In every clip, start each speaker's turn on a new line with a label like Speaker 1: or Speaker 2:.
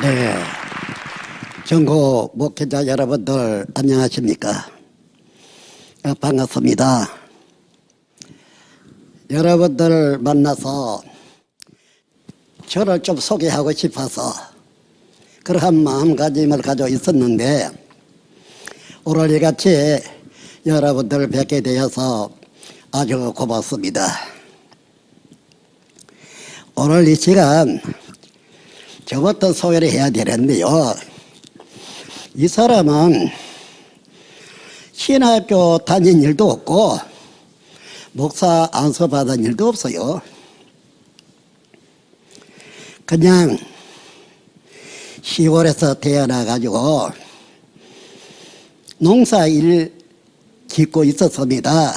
Speaker 1: 네, 전국 목회자 여러분들 안녕하십니까? 반갑습니다. 여러분들 만나서 저를 좀 소개하고 싶어서 그러한 마음가짐을 가지고 있었는데 오늘 이같이 여러분들 뵙게 되어서 아주 고맙습니다. 오늘 이 시간 저부터 소개를 해야 되는데요. 이 사람은 신학교 다닌 일도 없고 목사 안수 받은 일도 없어요. 그냥 시골에서 태어나가지고 농사일 짓고 있었습니다.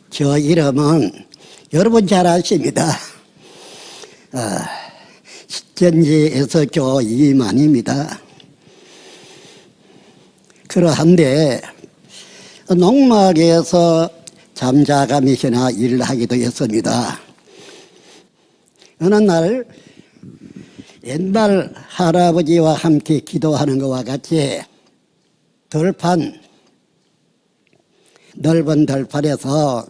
Speaker 1: 저 이름은 여러분 잘 아십니다. 식전지에서 교 이만입니다. 그러한데 농막에서 잠자감이시나 일을 하기도 했습니다. 어느 날 옛날 할아버지와 함께 기도하는 것과 같이 넓은 들판에서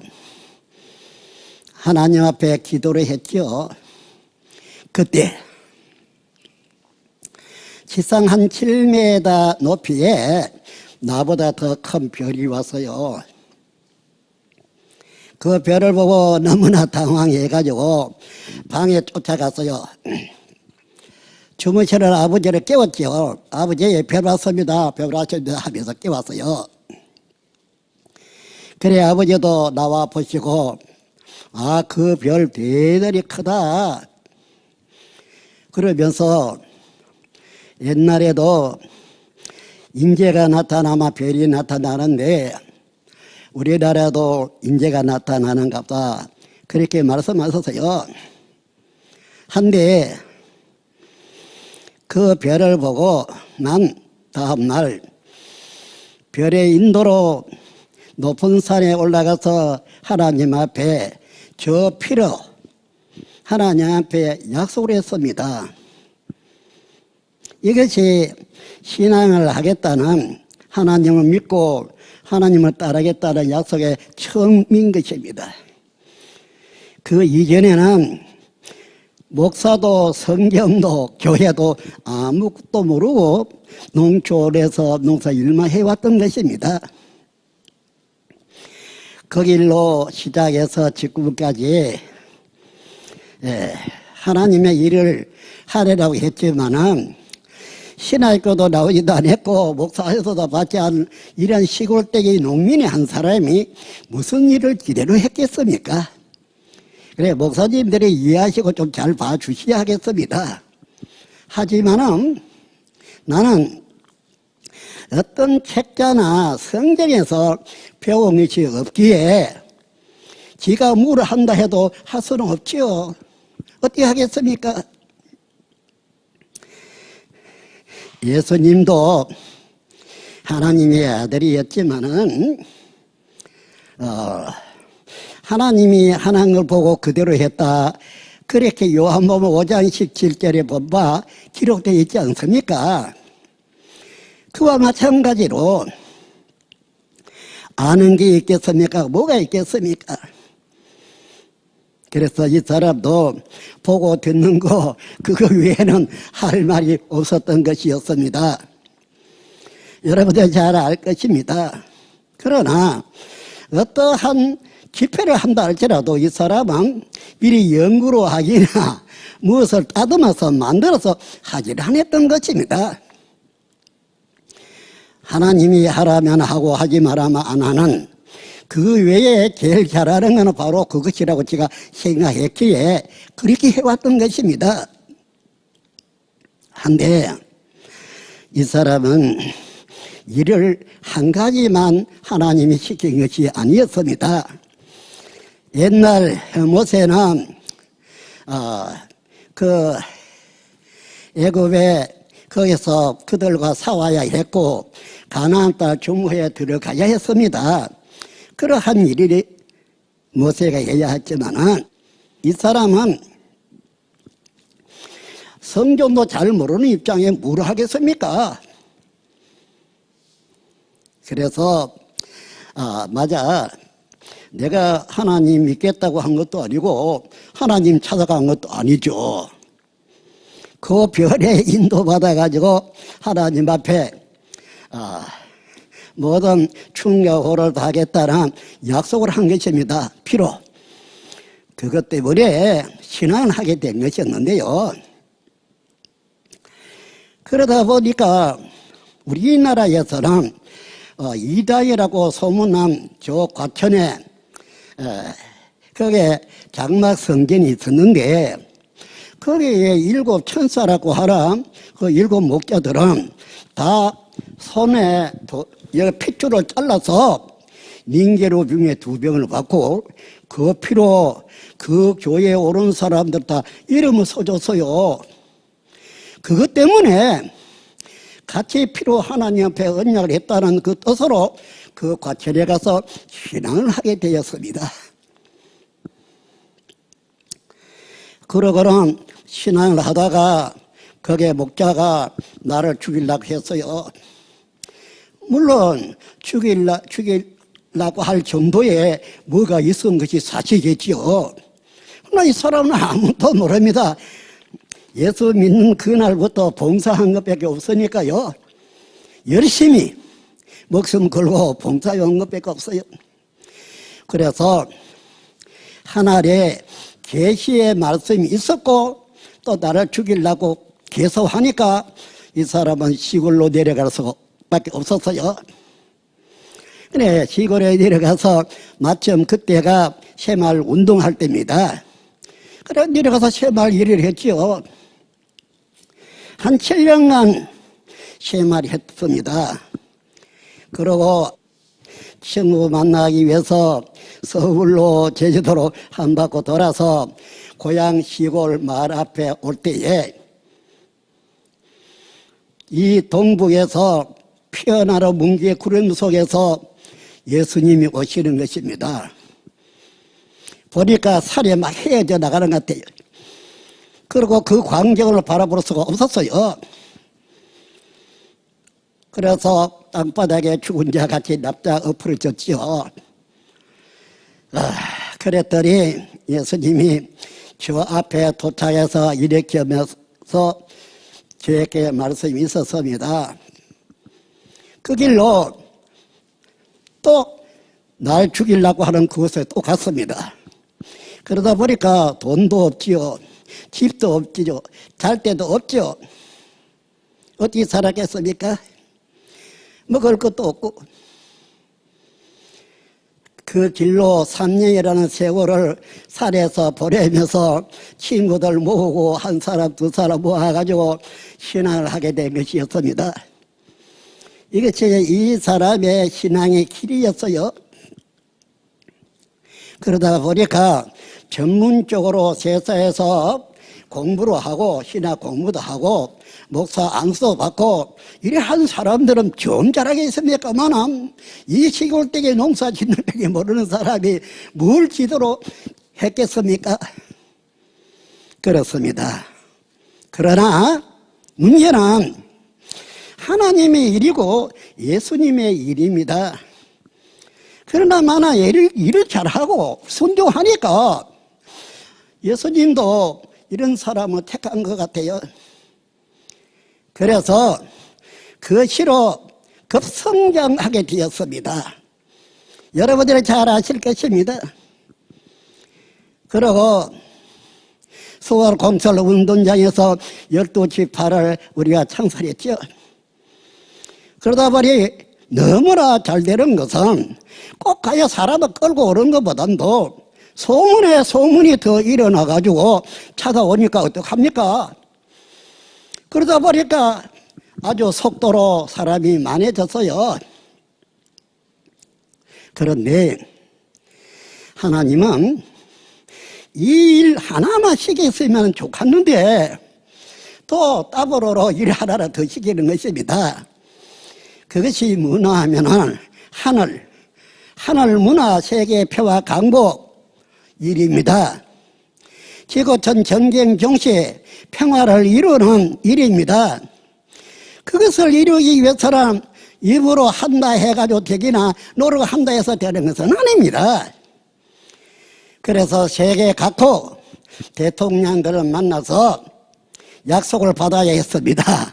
Speaker 1: 하나님 앞에 기도를 했죠. 그때 지상 한 7m 높이에 나보다 더 큰 별이 왔어요. 그 별을 보고 너무나 당황해가지고 방에 쫓아갔어요. 주무시는 아버지를 깨웠죠. 아버지, 별 왔습니다. 별 왔습니다 하면서 깨웠어요. 그래 아버지도 나와 보시고 그 별 대단히 크다. 그러면서 옛날에도 인재가 나타나면 별이 나타나는데 우리나라도 인재가 나타나는가 보다. 그렇게 말씀하셨어요. 한데 그 별을 보고 난 다음날 별의 인도로 높은 산에 올라가서 하나님 앞에 저 피로 하나님 앞에 약속을 했습니다. 이것이 신앙을 하겠다는, 하나님을 믿고 하나님을 따르겠다는 약속의 처음인 것입니다. 그 이전에는 목사도 성경도 교회도 아무것도 모르고 농촌에서 농사 일만 해왔던 것입니다. 그 길로 시작해서 지금까지 하나님의 일을 하려고 했지만은 신학교도 나오지도 않았고 목사에서도 받지 않은 이런 시골댁의 농민의 한 사람이 무슨 일을 기대로 했겠습니까? 그래 목사님들이 이해하시고 좀 잘 봐주셔야 하겠습니다. 하지만은 나는 어떤 책자나 성경에서 배운 것이 없기에 지가 뭘 한다 해도 할 수는 없지요. 어떻게 하겠습니까? 예수님도 하나님의 아들이었지만은 하나님이 하는 걸 보고 그대로 했다. 그렇게 요한복음 5장 17절에 보면 기록되어 있지 않습니까? 그와 마찬가지로 아는 게 있겠습니까? 뭐가 있겠습니까? 그래서 이 사람도 보고 듣는 거 그거 외에는 할 말이 없었던 것이었습니다. 여러분들 잘 알 것입니다. 그러나 어떠한 집회를 한다 할지라도 이 사람은 미리 연구로 하기나 무엇을 따듬어서 만들어서 하지를 않았던 것입니다. 하나님이 하라면 하고 하지 말라면 안 하는 그 외에 제일 잘하는 것은 바로 그것이라고 제가 생각했기에 그렇게 해왔던 것입니다. 한데 이 사람은 일을 한 가지만 하나님이 시킨 것이 아니었습니다. 옛날 모세는 그 애굽에 거기서 그들과 싸워야 했고 가나안 땅 중후에 들어가야 했습니다. 그러한 일이 모세가 해야 했지만은 이 사람은 성경도 잘 모르는 입장에 뭘 하겠습니까? 그래서 맞아, 내가 하나님 믿겠다고 한 것도 아니고 하나님 찾아간 것도 아니죠. 그 별에 인도받아가지고 하나님 앞에 모든 충격호를 다하겠다는 약속을 한 것입니다. 비록 그것 때문에 신앙을 하게 된 것이었는데요. 그러다 보니까 우리나라에서는 이다희라고 소문난 저 과천에 거기에 장막 성전이 있었는데 거기에 7 천사라고 하는 그 7 목자들은 다 손에 핏줄을 잘라서 닌게로 병에 2병을 받고 그 피로 그 교회에 오른 사람들 다 이름을 써줬어요. 그것 때문에 같이 피로 하나님 앞에 언약을 했다는 그 뜻으로 그 과천에 가서 신앙을 하게 되었습니다. 그러고는 신앙을 하다가 거기에 목자가 나를 죽이려고 했어요. 물론 죽이려고 할 정도의 뭐가 있은 것이 사실이지요. 그러나 이 사람은 아무도 모릅니다. 예수 믿는 그날부터 봉사한 것밖에 없으니까요. 열심히 목숨 걸고 봉사한 것밖에 없어요. 그래서 하늘에 계시의 말씀이 있었고 또 나를 죽이려고 계속하니까 이 사람은 시골로 내려갈 수밖에 없었어요. 그래, 시골에 내려가서 마침 그때가 새마을 운동할 때입니다. 그래 내려가서 새마을 일을 했지요. 한 7년간 새마을 했습니다. 그러고 친구 만나기 위해서 서울로 제주도로 한 바퀴 돌아서 고향 시골 마을 앞에 올 때에 이 동북에서 피어나는 문기의 구름 속에서 예수님이 오시는 것입니다. 보니까 살이 막 헤어져 나가는 것 같아요. 그리고 그 광경을 바라볼 수가 없었어요. 그래서 땅바닥에 죽은 자 같이 납작 엎어졌지요. 그랬더니 예수님이 저 앞에 도착해서 이렇게 하면서 저에게 말씀이 있었습니다. 그 길로 또 날 죽이려고 하는 그곳에 또 갔습니다. 그러다 보니까 돈도 없지요. 집도 없지요. 잘 데도 없죠. 어떻게 살았겠습니까? 먹을 것도 없고. 그 길로 3년이라는 세월을 산에서 보내면서 친구들 모으고 한 사람 두 사람 모아가지고 신앙을 하게 된 것이었습니다. 이것이 이 사람의 신앙의 길이었어요. 그러다 보니까 전문적으로 세사에서 공부를 하고 신학 공부도 하고 목사 안수도 받고 이래 한 사람들은 좀 잘하게 있습니까만은 이 시골 댁에 농사 짓는 댁에 모르는 사람이 뭘 지도로 했겠습니까? 그렇습니다. 그러나 문제는 하나님의 일이고 예수님의 일입니다. 그러나 마나 일을 잘하고 순종하니까 예수님도 이런 사람을 택한 것 같아요. 그래서 그 시로 급성장하게 되었습니다. 여러분들이 잘 아실 것입니다. 그리고 수월 공설 운동장에서 12지파를 우리가 창설했죠. 그러다 보니 너무나 잘 되는 것은 꼭 가야 사람을 끌고 오는 것보다도 소문에 소문이 더 일어나가지고 찾아오니까 어떡합니까? 그러다 보니까 아주 속도로 사람이 많아졌어요. 그런데 하나님은 이 일 하나만 시켰으면 좋겠는데 또 더불어로 일 하나를 더 시키는 것입니다. 그것이 뭐냐 하면은 하늘 문화 세계 평화 강복 일입니다. 지구촌 전경 종시에 평화를 이루는 일입니다. 그것을 이루기 위해서는 입으로 한다 해가지고 되기나 노력을 한다 해서 되는 것은 아닙니다. 그래서 세계 각국 대통령들을 만나서 약속을 받아야 했습니다.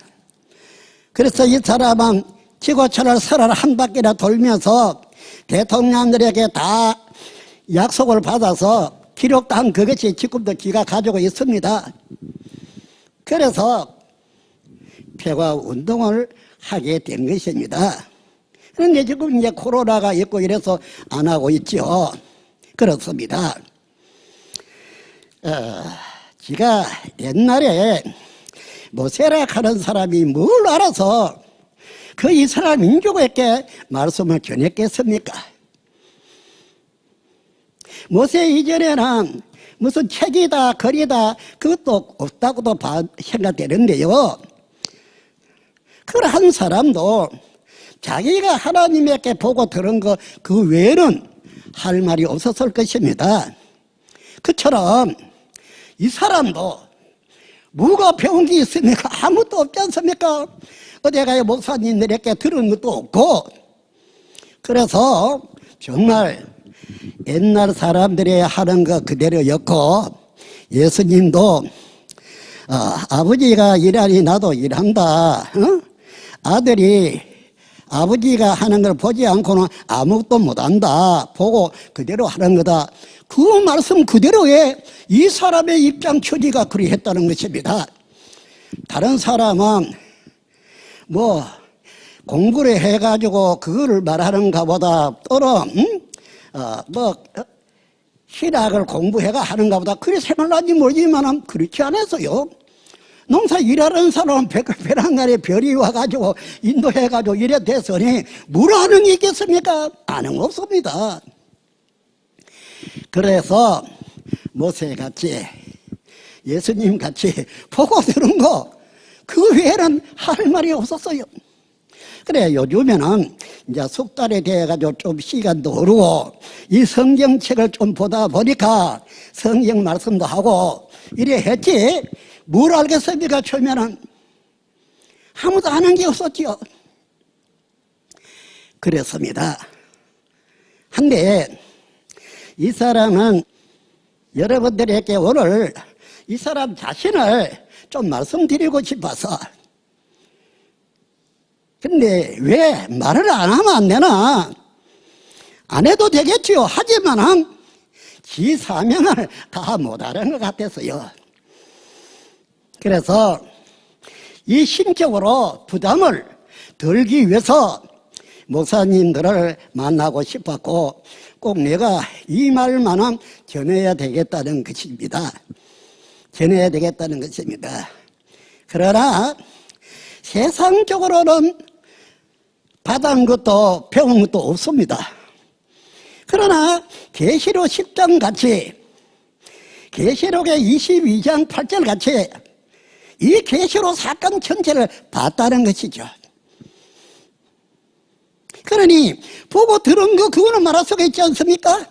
Speaker 1: 그래서 이 사람은 지구촌을 서로 한 바퀴나 돌면서 대통령들에게 다 약속을 받아서 기록한 그것이 지금도 기가 가지고 있습니다. 그래서 평화운동을 하게 된 것입니다. 그런데 지금 이제 코로나가 있고 이래서 안 하고 있죠. 그렇습니다. 제가 옛날에 모세라 하는 사람이 뭘 알아서 그 이스라엘 민족에게 말씀을 전했겠습니까? 모세 이전에는 무슨 책이다 글이다 그것도 없다고도 생각되는데요. 그런 사람도 자기가 하나님에게 보고 들은 거 그 외에는 할 말이 없었을 것입니다. 그처럼 이 사람도 뭐가 배운 게 있습니까? 아무것도 없지 않습니까? 어디 가요 목사님들에게 들은 것도 없고. 그래서 정말 옛날 사람들이 하는 거 그대로였고, 예수님도 아버지가 일하니 나도 일한다. 아들이 아버지가 하는 걸 보지 않고는 아무것도 못한다. 보고 그대로 하는 거다. 그 말씀 그대로에 이 사람의 입장 처리가 그리했다는 것입니다. 다른 사람은 뭐 공부를 해가지고 그거를 말하는가 보다 또는 신학을 공부해가 하는가 보다 그래 생각나지 모르지만 그렇지 않았어요. 농사 일하는 사람은 벼랑간에 별이 와가지고 인도해가지고 이래 됐으니 뭘 아는 게 있겠습니까? 아는 거 없습니다. 그래서 모세같이 예수님같이 보고 들은 거 그 외에는 할 말이 없었어요. 그래 요즘에는 이제 숙달이 돼가지고 좀 시간도 흐르고 이 성경책을 좀 보다 보니까 성경 말씀도 하고 이래 했지 뭘 알겠습니까? 처음에는 아무도 아는 게 없었죠. 그렇습니다. 한데 이 사람은 여러분들에게 오늘 이 사람 자신을 좀 말씀드리고 싶어서. 근데 왜 말을 안 하면 안 되나? 안 해도 되겠지요. 하지만은 지 사명을 다 못하는 것 같았어요. 그래서 이 심적으로 부담을 덜기 위해서 목사님들을 만나고 싶었고 꼭 내가 이 말만은 전해야 되겠다는 것입니다. 전해야 되겠다는 것입니다. 그러나 세상적으로는 받은 것도 배운 것도 없습니다. 그러나 계시록 10장 같이 계시록의 22장 8절 같이 이 계시록 사건 전체를 봤다는 것이죠. 그러니 보고 들은 거 그거는 말할 수가 있지 않습니까?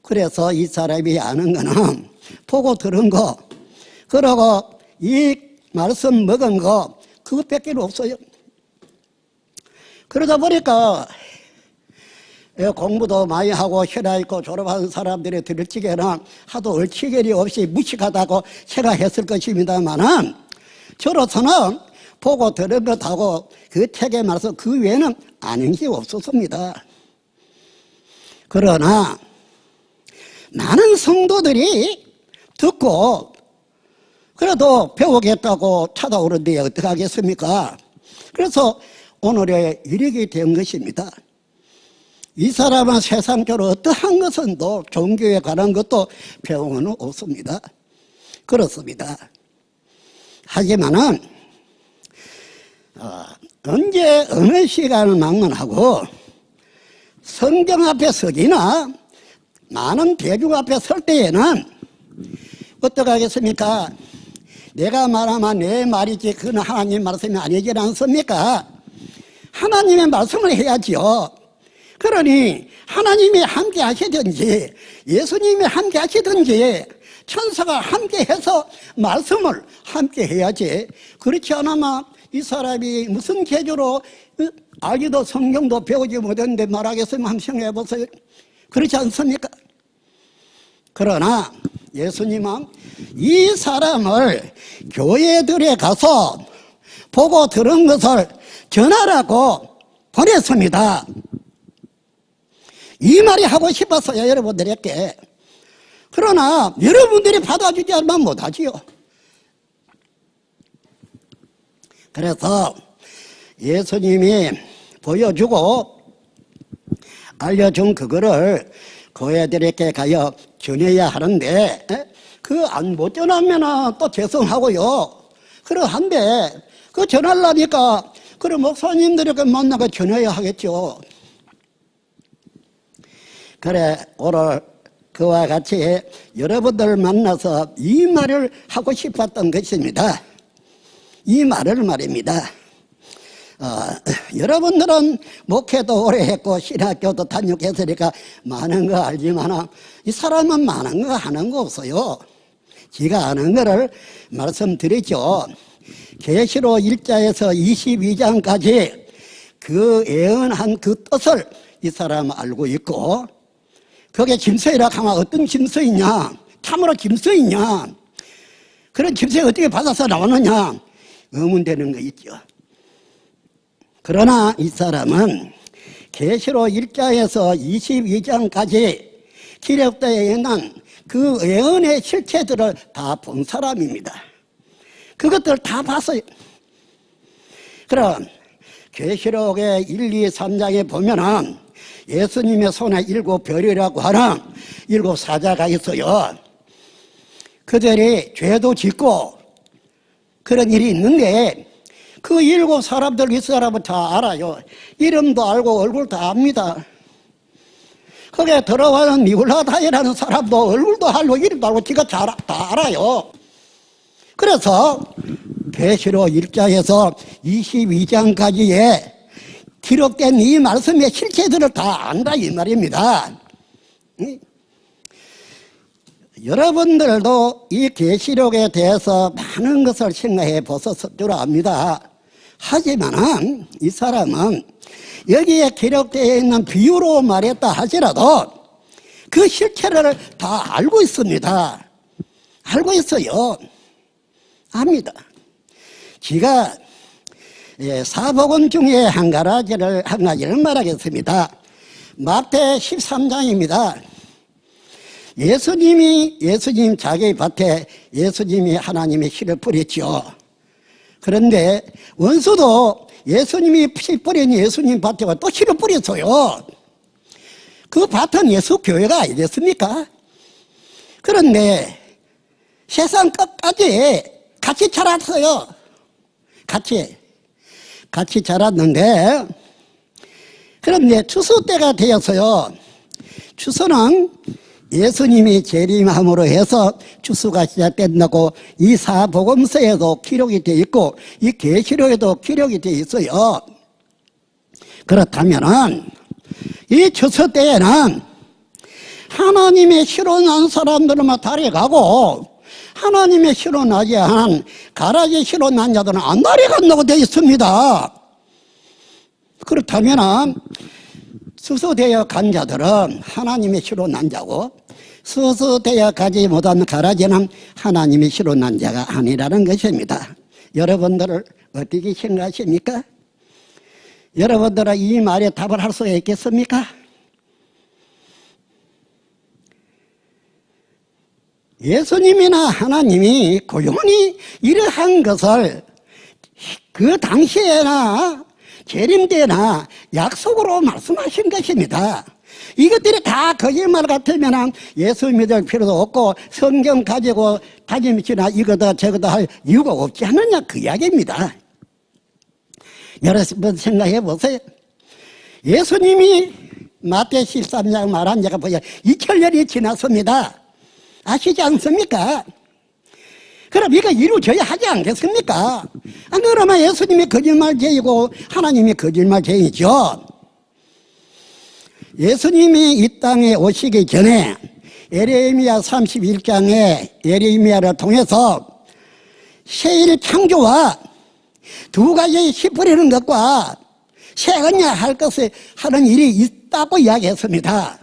Speaker 1: 그래서 이 사람이 아는 거는 보고 들은 거 그러고 이 말씀 먹은 거 그것밖에 없어요. 그러다 보니까 공부도 많이 하고 혈압 있고 졸업한 사람들이 들을 적에는 하도 얼치결이 없이 무식하다고 생각했을 것입니다만은 저로서는 보고 들은 것하고 그 책에 말해서 그 외에는 아는 게 없었습니다. 그러나 많은 성도들이 듣고 그래도 배우겠다고 찾아오는데 어떻게 하겠습니까? 그래서 오늘의 일익이 된 것입니다. 이 사람은 세상적으로 어떠한 것은 또 종교에 관한 것도 배운 건 없습니다. 그렇습니다. 하지만은 언제 어느 시간을 막론하고 성경 앞에 서기나 많은 대중 앞에 설 때에는 어떻게 하겠습니까? 내가 말하면 내 말이지 그건 하나님 말씀이 아니지 않습니까? 하나님의 말씀을 해야지요. 그러니 하나님이 함께 하시든지 예수님이 함께 하시든지 천사가 함께 해서 말씀을 함께 해야지, 그렇지 않으면 이 사람이 무슨 계주로 알기도 성경도 배우지 못했는데 말하겠으면 한번 생각해 보세요. 그렇지 않습니까? 그러나 예수님은 이 사람을 교회들에 가서 보고 들은 것을 전하라고 보냈습니다. 이 말이 하고 싶었어요, 여러분들에게. 그러나 여러분들이 받아주지 않으면 못하지요. 그래서 예수님이 보여주고 알려준 그거를 교회들에게 가여 전해야 하는데, 그 안 못 전하면 또 죄송하고요. 그러한데 그 전하려니까 그런 목사님들에게 만나서 전해야 하겠죠. 그래, 오늘 그와 같이 여러분들 만나서 이 말을 하고 싶었던 것입니다. 이 말을 말입니다. 여러분들은 목회도 오래 했고 신학교도 다녔으니까 많은 거 알지만 이 사람은 많은 거 하는 거 없어요. 지가 아는 거를 말씀드리죠. 계시록 1장에서 22장까지 그 예언한 그 뜻을 이 사람은 알고 있고, 그게 짐승이라 하면 어떤 짐승이냐, 참으로 짐승이냐, 그런 짐승이 어떻게 받아서 나오느냐 의문되는 거 있죠. 그러나 이 사람은 계시록 1장에서 22장까지 기록되어 있는 그 예언의 실체들을 다 본 사람입니다. 그것들 다 봤어요. 그럼 계시록의 1, 2, 3장에 보면은 예수님의 손에 7별이라고 하는 7사자가 있어요. 그들이 죄도 짓고 그런 일이 있는데 그 7사람들 이 사람은 다 알아요. 이름도 알고 얼굴 다 압니다. 거기에 들어가는 니골라다이라는 사람도 얼굴도 알고 이름도 알고 지가 다 알아요. 그래서 계시록 1장에서 22장까지의 기록된 이 말씀의 실체들을 다 안다 이 말입니다. 여러분들도 이 계시록에 대해서 많은 것을 생각해 보셨을 줄 압니다. 하지만 이 사람은 여기에 기록되어 있는 비유로 말했다 하더라도 그 실체를 다 알고 있습니다. 알고 있어요. 압니다. 지가 사복음 중에 한 가지를 말하겠습니다. 마태 13장입니다. 예수님 자기 밭에 예수님이 하나님의 씨를 뿌렸죠. 그런데 원수도 예수님이 씨 뿌린 예수님 밭에 또 씨를 뿌렸어요. 그 밭은 예수 교회가 아니겠습니까? 그런데 세상 끝까지 같이 자랐어요. 같이 자랐는데, 그런데 추수 때가 되었어요. 추수는 예수님이 재림함으로 해서 추수가 시작된다고 이 사복음서에도 기록이 되어 있고 이 계시록에도 기록이 되어 있어요. 그렇다면 이 추수 때에는 하나님의 씨로 난 사람들만 달려가고 하나님의 씨로 나지 않은 가라지 씨로 난 자들은 안 달려간다고 되어 있습니다. 그렇다면 수수되어 간 자들은 하나님의 씨로 난 자고 수수되어 가지 못한 가라지는 하나님의 씨로 난 자가 아니라는 것입니다. 여러분들을 어떻게 생각하십니까? 여러분들은 이 말에 답을 할 수가 있겠습니까? 예수님이나 하나님이 고용히 이러한 것을 그 당시에나 재림 때나 약속으로 말씀하신 것입니다. 이것들이 다 거짓말 같으면 예수 믿을 필요도 없고 성경 가지고 다짐이나 이거다 저거다 할 이유가 없지 않느냐 그 이야기입니다. 여러분 생각해 보세요. 예수님이 마태 13장 말한 자가 보여 2000년이 지났습니다. 아시지 않습니까? 그럼 이거 이루어져야 하지 않겠습니까? 안 그러면 예수님이 거짓말쟁이고 하나님이 거짓말쟁이죠. 예수님이 이 땅에 오시기 전에 에레미야 31장에 에레미야를 통해서 새일 창조와 두 가지 씨 뿌리는 것과 새 언약 할 것을 하는 일이 있다고 이야기했습니다.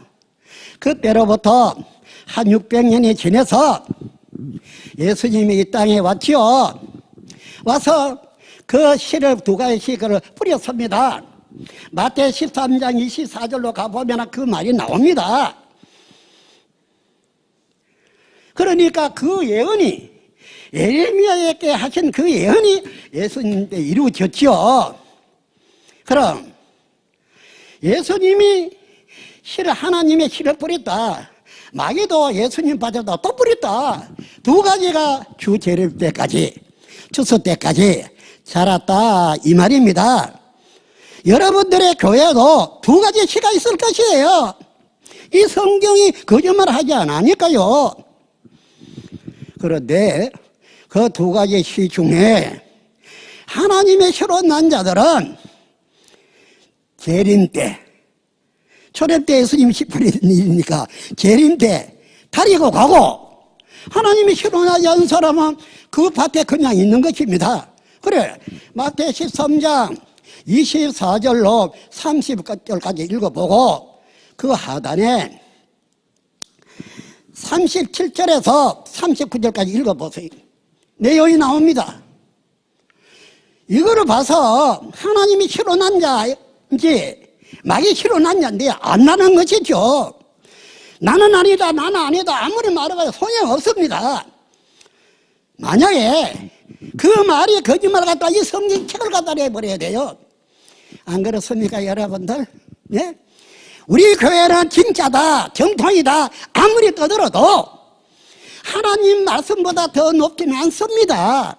Speaker 1: 그때로부터 한 600년이 지나서 예수님이 이 땅에 왔지요. 와서 그 씨를 두 가지 씨를 뿌렸습니다. 마태 13장 24절로 가보면 그 말이 나옵니다. 그러니까 그 예언이 에레미야에게 하신 그 예언이 예수님 때 이루어졌지요. 그럼 예수님이 씨를 하나님의 씨를 뿌렸다. 마귀도 예수님 빠져도 또 뿌렸다. 두 가지가 주 재림 때까지 추수 때까지 자랐다 이 말입니다. 여러분들의 교회도 두 가지 씨가 있을 것이에요. 이 성경이 거짓말하지 않으니까요. 그런데 그 두 가지 씨 중에 하나님의 씨로 난 자들은 재림 때, 초림 때 예수님이 씨 뿌리는 일이니까 재림 때 다리고 가고, 하나님이 씨로 나지 않은 사람은 그 밭에 그냥 있는 것입니다. 그래, 마태 13장 24절로 30절까지 읽어보고 그 하단에 37절에서 39절까지 읽어보세요. 내용이 나옵니다. 이거를 봐서 하나님이 씨로 난 자인지 마귀 씨로 난 자인데 안 나는 것이죠. 나는 아니다, 나는 아니다 아무리 말해봐도 소용없습니다. 만약에 그 말이 거짓말 같다 이 성경책을 갖다 내버려야 돼요. 안 그렇습니까 여러분들? 예? 우리 교회는 진짜다, 정통이다 아무리 떠들어도 하나님 말씀보다 더 높지는 않습니다.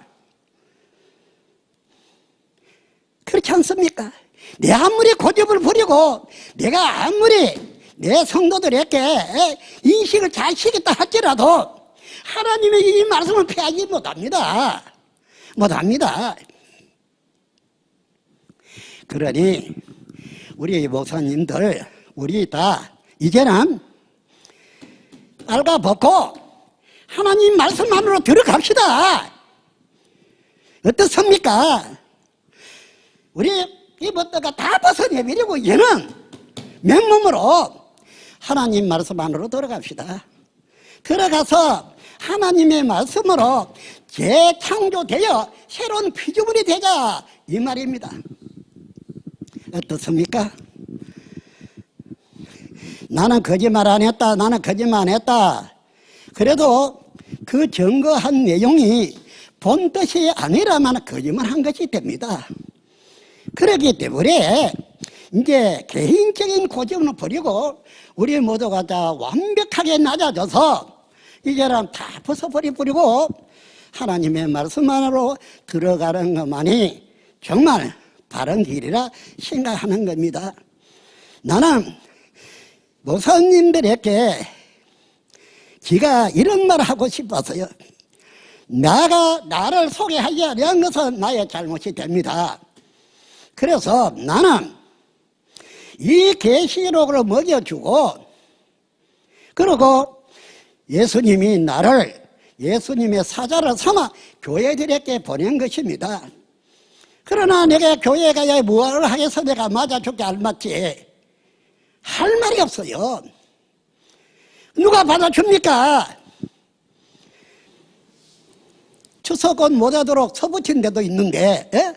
Speaker 1: 그렇지 않습니까? 내 아무리 고집을 부리고 내가 아무리 내 성도들에게 인식을 잘 시켰다 할지라도 하나님의 이 말씀을 피하지 못합니다. 못합니다. 그러니 우리 목사님들 우리 다 이제는 알가벗고 하나님 말씀 안으로 들어갑시다. 어떻습니까? 우리 입었다가 다 벗어내버리고 이제는 맨몸으로 하나님 말씀 안으로 들어갑시다. 들어가서 하나님의 말씀으로 재창조되어 새로운 피조물이 되자 이 말입니다. 어떻습니까? 나는 거짓말 안 했다, 나는 거짓말 안 했다. 그래도 그 증거한 내용이 본 뜻이 아니라면 거짓말한 것이 됩니다. 그렇기 때문에 이제 개인적인 고집은 버리고 우리 모두가 다 완벽하게 낮아져서 이제는 다 벗어버리고 하나님의 말씀 안으로 들어가는 것만이 정말 바른 길이라 생각하는 겁니다. 나는 목사님들에게 제가 이런 말을 하고 싶어서요. 나를 소개하지 않은 것은 나의 잘못이 됩니다. 그래서 나는 이 계시록을 먹여주고 그리고 예수님이 나를 예수님의 사자를 삼아 교회들에게 보낸 것입니다. 그러나 내가 교회 가야 무엇을 하겠어 내가 맞아 죽게 알맞지 할 말이 없어요. 누가 받아줍니까? 추석은 못 하도록 서붙인 데도 있는데 에?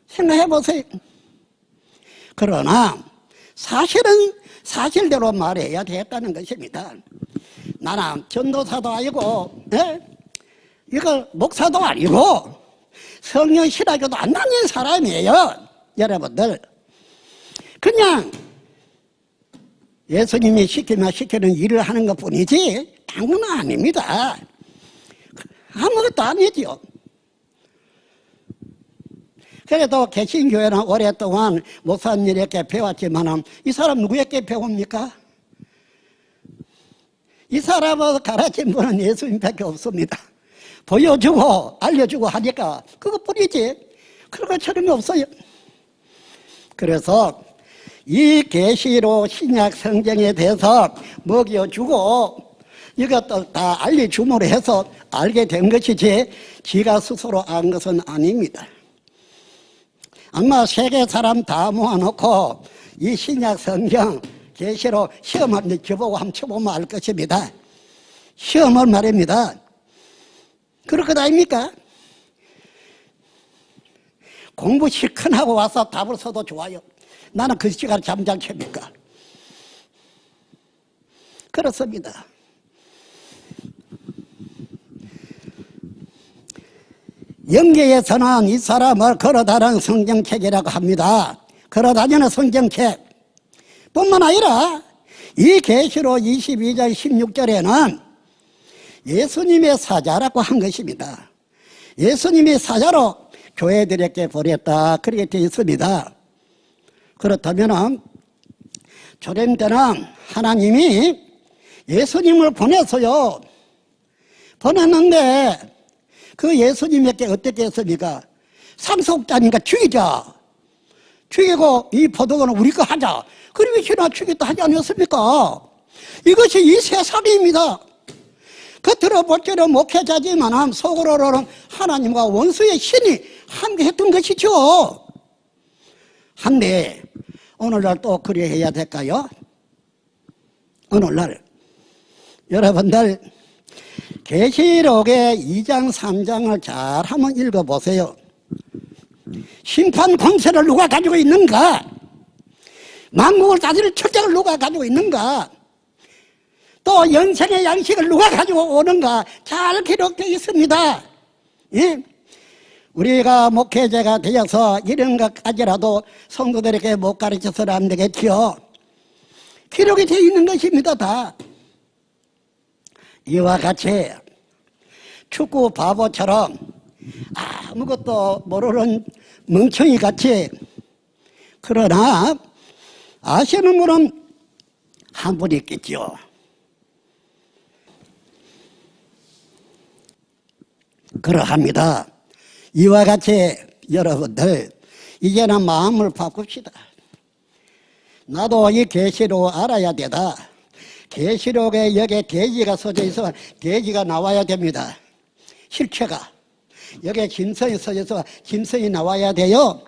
Speaker 1: 생각해 보세요. 그러나 사실은 사실대로 말해야 되겠다는 것입니다. 나는 전도사도 아니고 이거 목사도 아니고 성령 신학교도 안 다닌 사람이에요. 여러분들 그냥 예수님이 시키면 시키는 일을 하는 것뿐이지 다른 건 아닙니다. 아무것도 아니죠. 그래도 개신교회는 오랫동안 목사님에게 배웠지만 이 사람 누구에게 배웁니까? 이 사람을 가르친 분은 예수님밖에 없습니다. 보여주고 알려주고 하니까 그것뿐이지 그런 것처럼 없어요. 그래서 이 계시로 신약 성경에 대해서 먹여주고 이것도 다 알려줌으로 해서 알게 된 것이지 지가 스스로 안 것은 아닙니다. 아마 세계 사람 다 모아놓고 이 신약 성경 계시로 시험 한번 쳐보고 한번 쳐보면 알 것입니다. 시험을 말입니다. 그럴 것 아닙니까? 공부 실컷 하고 와서 답을 써도 좋아요. 나는 그 시간에 잠 잘 캡니까? 그렇습니다. 영계에서는 이 사람을 걸어다니는 성경책이라고 합니다. 걸어다니는 성경책 뿐만 아니라 이 계시록 22장 16절에는 예수님의 사자라고 한 것입니다. 예수님이 사자로 교회들에게 보냈다 그렇게 되어 있습니다. 그렇다면 초림 때는 하나님이 예수님을 보냈어요. 보냈는데 그 예수님에게 어떻게 했습니까? 상속자니까 죽이자. 죽이고 이 포도원은 우리 거 하자. 그러면 신화 죽이다 하지 않았습니까? 이것이 이 세상입니다. 겉으로 볼 때는 목회자지만 속으로는 하나님과 원수의 신이 함께 했던 것이죠. 한데 오늘날 또 그래 해야 될까요? 오늘날 여러분들 계시록의 2장 3장을 잘 한번 읽어보세요. 심판 권세를 누가 가지고 있는가? 만국을 다스릴 책장을 누가 가지고 있는가? 또 영생의 양식을 누가 가지고 오는가? 잘 기록되어 있습니다. 예? 우리가 목회자가 되어서 이런 것까지라도 성도들에게 못 가르쳐서는 안 되겠지요. 기록이 되어 있는 것입니다. 다. 이와 같이 축구 바보처럼 아무것도 모르는 멍청이 같이, 그러나 아시는 분은 한 분 있겠죠. 그러합니다. 이와 같이 여러분들 이제는 마음을 바꿉시다. 나도 이 계시록 알아야 되다. 계시록에 여기에 돼지가 써져 있어 돼지가 나와야 됩니다. 실체가 여기에 짐승이 써져 있어 짐승이 나와야 돼요.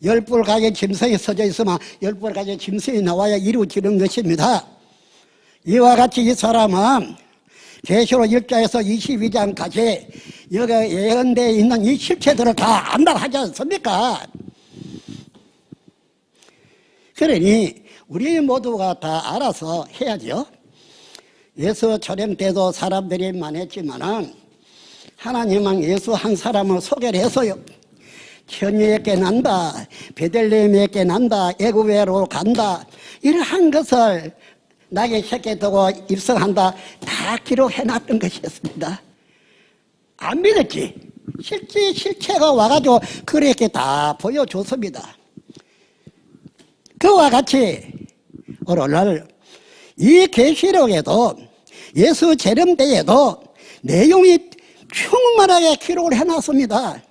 Speaker 1: 10뿔 가게 짐승이 써져 있으면 10뿔 가게 짐승이 나와야 이루어지는 것입니다. 이와 같이 이 사람은 계시록 1장에서 22장까지 여기 예언되어 있는 이 실체들을 다 안다고 하지 않습니까? 그러니 우리 모두가 다 알아서 해야죠. 예수 초림 때도 사람들이 많았지만은 하나님은 예수 한 사람을 소개를 해서요. 천유에게 난다, 베들레헴에게 난다, 애굽으로 간다, 이러한 것을 나게 새겨두고 입성한다 다 기록해놨던 것이었습니다. 안 믿었지? 실체가 와가지고 그렇게 다 보여줬습니다. 그와 같이 오늘날 이 계시록에도 예수 재림 때에도 내용이 충만하게 기록을 해놨습니다.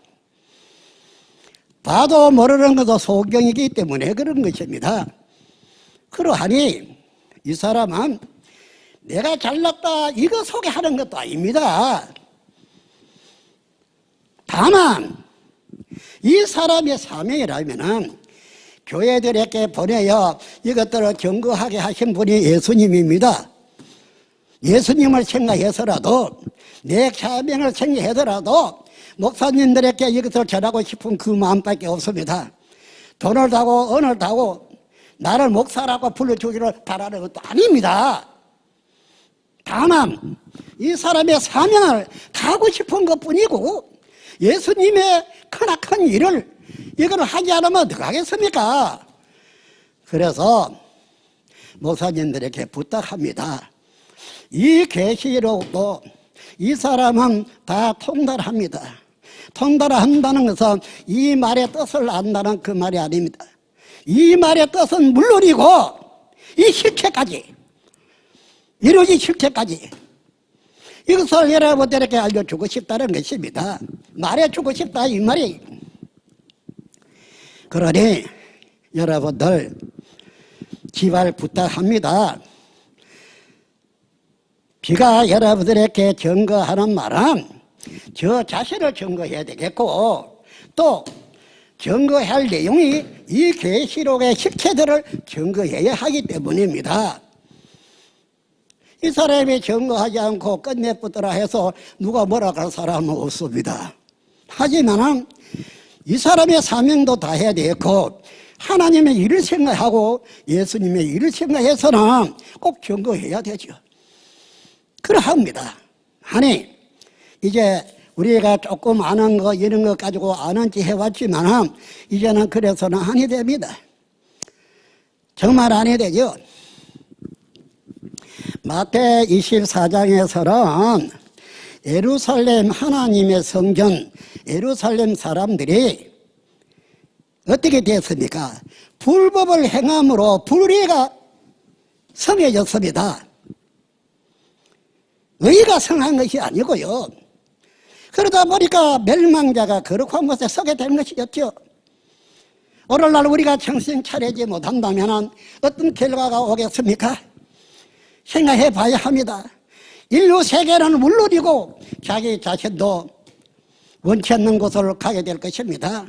Speaker 1: 봐도 모르는 것도 소경이기 때문에 그런 것입니다. 그러하니 이 사람은 내가 잘났다 이거 소개하는 것도 아닙니다. 다만 이 사람의 사명이라면은 교회들에게 보내어 이것들을 경고하게 하신 분이 예수님입니다. 예수님을 생각해서라도 내 사명을 생각해서라도 목사님들에게 이것을 전하고 싶은 그 마음밖에 없습니다. 돈을 타고 언을 타고 나를 목사라고 불러주기를 바라는 것도 아닙니다. 다만 이 사람의 사명을 가고 싶은 것뿐이고 예수님의 크나큰 일을 이걸 하지 않으면 어떻게 하겠습니까? 그래서 목사님들에게 부탁합니다. 이 계시록도 이 사람은 다 통달합니다. 통달한다는 것은 이 말의 뜻을 안다는 그 말이 아닙니다. 이 말의 뜻은 물론이고 이 실체까지 이루어진 실체까지 이것을 여러분들에게 알려주고 싶다는 것입니다. 말해주고 싶다 이 말이. 그러니 여러분들 지발 부탁합니다. 비가 여러분들에게 증거하는 말은 저 자신을 증거해야 되겠고, 또 증거할 내용이 이 계시록의 실체들을 증거해야 하기 때문입니다. 이 사람이 증거하지 않고 끝내쁘더라 해서 누가 뭐라 할 사람은 없습니다. 하지만 이 사람의 사명도 다 해야 되겠고, 하나님의 일을 생각하고 예수님의 일을 생각해서는 꼭 증거해야 되죠. 그러합니다. 아니, 이제 우리가 조금 아는 거 이런 거 가지고 아는지 해왔지만 이제는 그래서는 아니 됩니다. 정말 아니 되죠. 마태 24장에서는 예루살렘 하나님의 성전, 예루살렘 사람들이 어떻게 됐습니까? 불법을 행함으로 불의가 성해졌습니다. 의가 성한 것이 아니고요. 그러다 보니까 멸망자가 거룩한 곳에 서게 된 것이었죠. 오늘날 우리가 정신 차리지 못한다면 어떤 결과가 오겠습니까? 생각해 봐야 합니다. 인류 세계는 물론이고 자기 자신도 원치 않는 곳을 가게 될 것입니다.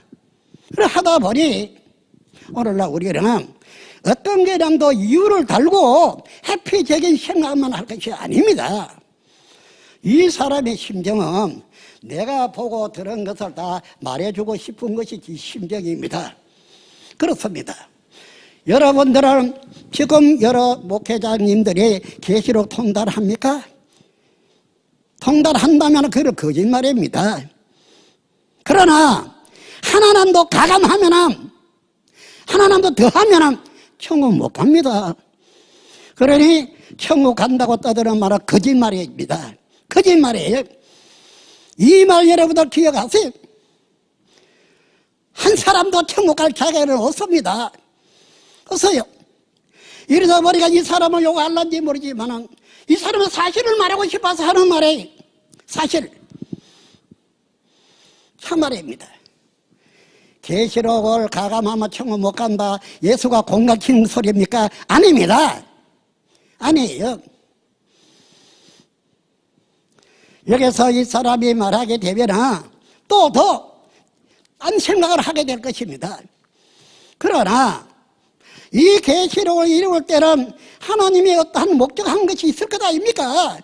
Speaker 1: 하다 보니 오늘날 우리는 어떤 게랑도 이유를 달고 회피적인 생각만 할 것이 아닙니다. 이 사람의 심정은 내가 보고 들은 것을 다 말해주고 싶은 것이 지 심정입니다. 그렇습니다. 여러분들은 지금 여러 목회자님들이 계시록 통달합니까? 통달한다면 그건 거짓말입니다. 그러나 하나님도 가감하면, 하나님도 더하면 천국 못 갑니다. 그러니 천국 간다고 떠드는 말은 거짓말입니다. 거짓말이에요. 이 말 여러분들 기억하세요. 한 사람도 천국 갈 자격은 없습니다. 없어요. 이러다 보니까 이 사람을 욕할는지 모르지만 이 사람은 사실을 말하고 싶어서 하는 말이에요. 사실. 참말입니다. 계시록을 가감하면 천국 못 간다, 예수가 공갈치는 소리입니까? 아닙니다. 아니에요. 여기서 이 사람이 말하게 되면 또 더 딴 생각을 하게 될 것입니다. 그러나 이 계시록을 이룰 때는 하나님의 어떠한 목적한 것이 있을 것 아닙니까?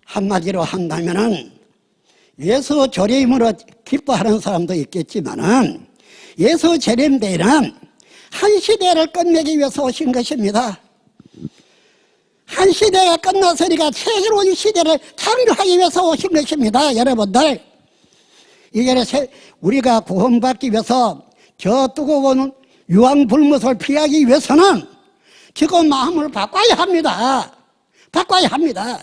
Speaker 1: 한마디로 한다면은 예수 재림으로 기뻐하는 사람도 있겠지만은 예수 재림 때에는 한 시대를 끝내기 위해서 오신 것입니다. 한 시대가 끝났으니까 새로운 시대를 창조하기 위해서 오신 것입니다. 여러분들, 이게 우리가 구원받기 위해서 저 뜨거운 유황불못을 피하기 위해서는 지금 마음을 바꿔야 합니다. 바꿔야 합니다.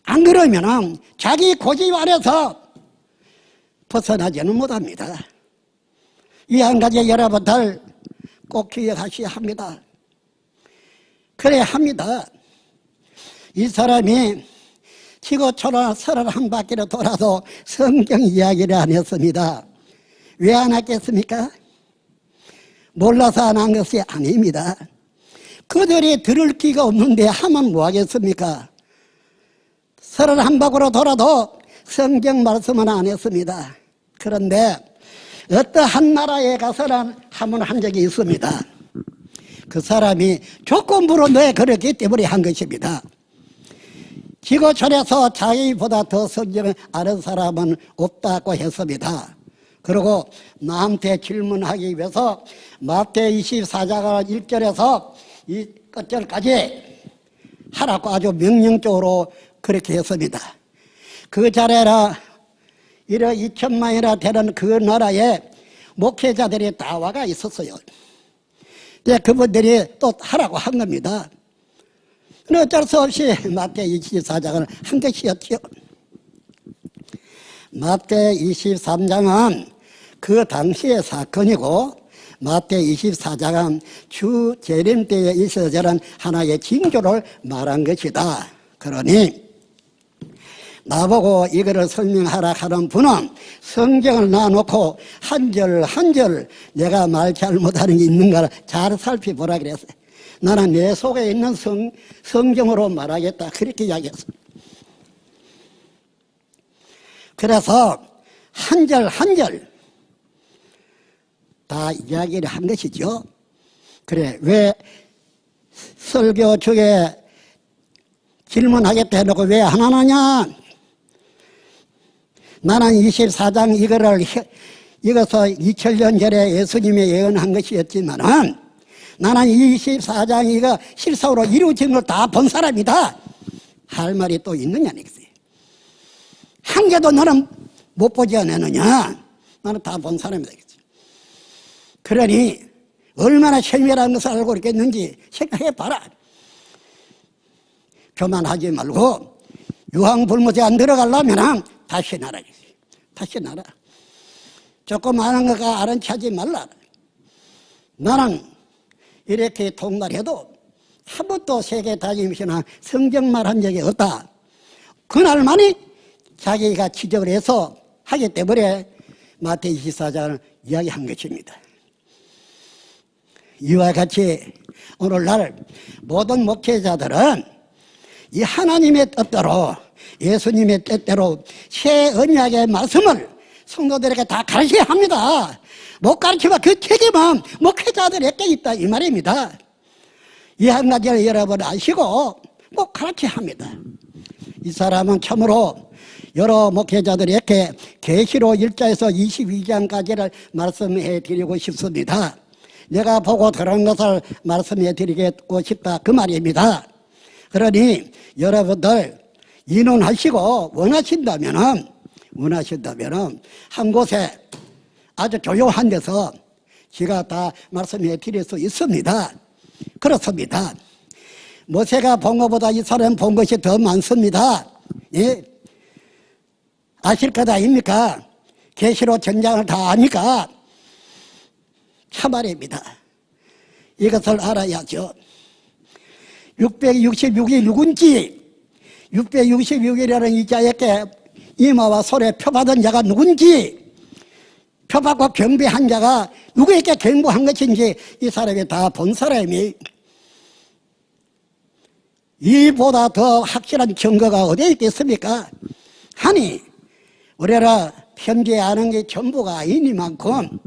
Speaker 1: 안 그러면 자기 고집 안에서 벗어나지는 못합니다. 이 한 가지 여러분들 꼭 기억하셔야 합니다. 그래야 합니다. 이 사람이 지구촌을 31바퀴를 돌아도 성경 이야기를 안 했습니다. 왜 안 했겠습니까? 몰라서 안 한 것이 아닙니다. 그들이 들을 기가 없는데 하면 뭐 하겠습니까? 31바퀴로 돌아도 성경 말씀은 안 했습니다. 그런데 어떠한 나라에 가서는 한번 한 적이 있습니다. 그 사람이 조건부로 내 그랬기 때문에 한 것입니다. 지구촌에서 자기보다 더 성경을 아는 사람은 없다고 했습니다. 그리고 나한테 질문하기 위해서 마태 24장 1절에서 이 끝절까지 하라고 아주 명령적으로 그렇게 했습니다. 그 자리라 이러 2천만이나 되는 그 나라에 목회자들이 다 와가 있었어요. 근데 그분들이 또 하라고 한 겁니다. 어쩔 수 없이 마태 24장을 한 것이었죠. 마태 23장은 그 당시의 사건이고 마태 24장은 주 재림 때에 있어서는 하나의 징조를 말한 것이다. 그러니 나보고 이거를 설명하라 하는 분은 성경을 놔놓고 한 절 한 절 내가 말 잘못하는 게 있는가 잘 살펴보라 그랬어요. 나는 내 속에 있는 성경으로 말하겠다 그렇게 이야기했어요. 그래서 한 절 한 절 다 이야기를 한 것이죠. 그래, 왜 설교 중에 질문하겠다 해놓고 왜 안 하느냐? 나는 24장 이것을 2000년 전에 예수님이 예언한 것이었지만은 나는 24장 이거 실상으로 이루어진 걸 다 본 사람이다. 할 말이 또 있느냐는 거지. 한 개도 너는 못 보지 않았느냐? 나는 다 본 사람이다. 그러니 얼마나 세밀한 것을 알고 있겠는지 생각해봐라. 교만하지 말고 유황불못에 안 들어가려면 다시 나라. 다시 나라. 조금 아는 거가 아는 체하지 말라. 나는 이렇게 통달해도 한 번도 세계 다니면서 성경말 한 적이 없다. 그날만이 자기가 지적을 해서 하기 때문에 마태복음 24장을 이야기한 것입니다. 이와 같이 오늘날 모든 목회자들은 이 하나님의 뜻대로 예수님의 뜻대로 새 언약의 말씀을 성도들에게 다 가르쳐야 합니다. 못 가르치면 그 책임은 목회자들에게 있다 이 말입니다. 이 한 가지를 여러분 아시고 꼭 가르쳐야 합니다. 이 사람은 참으로 여러 목회자들에게 계시록 1장에서 22장까지를 말씀해 드리고 싶습니다. 내가 보고 들은 것을 말씀해 드리고 싶다 그 말입니다. 그러니 여러분들 인원하시고 원하신다면은 한 곳에 아주 조용한 데서 제가 다 말씀해 드릴 수 있습니다. 그렇습니다. 모세가 본 것보다 이 사람 본 것이 더 많습니다. 예? 아실 것 아닙니까? 계시록 전장을 다 아니까 참말입니다. 이것을 알아야죠. 666이 누군지 666이라는 이 자에게 이마와 손에 표받은 자가 누군지 표받고 경배한 자가 누구에게 경고한 것인지 이 사람이 다 본 사람이 이보다 더 확실한 증거가 어디에 있겠습니까? 하니 우리라 편지 아는 게 전부가 아니니만큼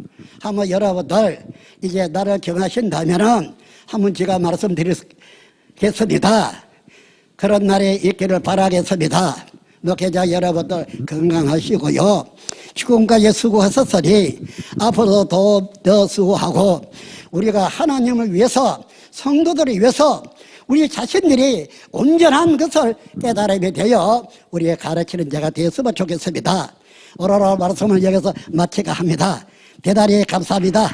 Speaker 1: 한번 여러분들 이제 나를 경하신다면은 한번 제가 말씀드리겠습니다. 그런 날이 있기를 바라겠습니다. 목회자 여러분들 건강하시고요. 지금까지 수고하셨으니 앞으로도 더 수고하고 우리가 하나님을 위해서 성도들을 위해서 우리 자신들이 온전한 것을 깨달음이 되어 우리의 가르치는 자가 되었으면 좋겠습니다. 오늘의 말씀을 여기서 마치가 합니다. 대단히 감사합니다.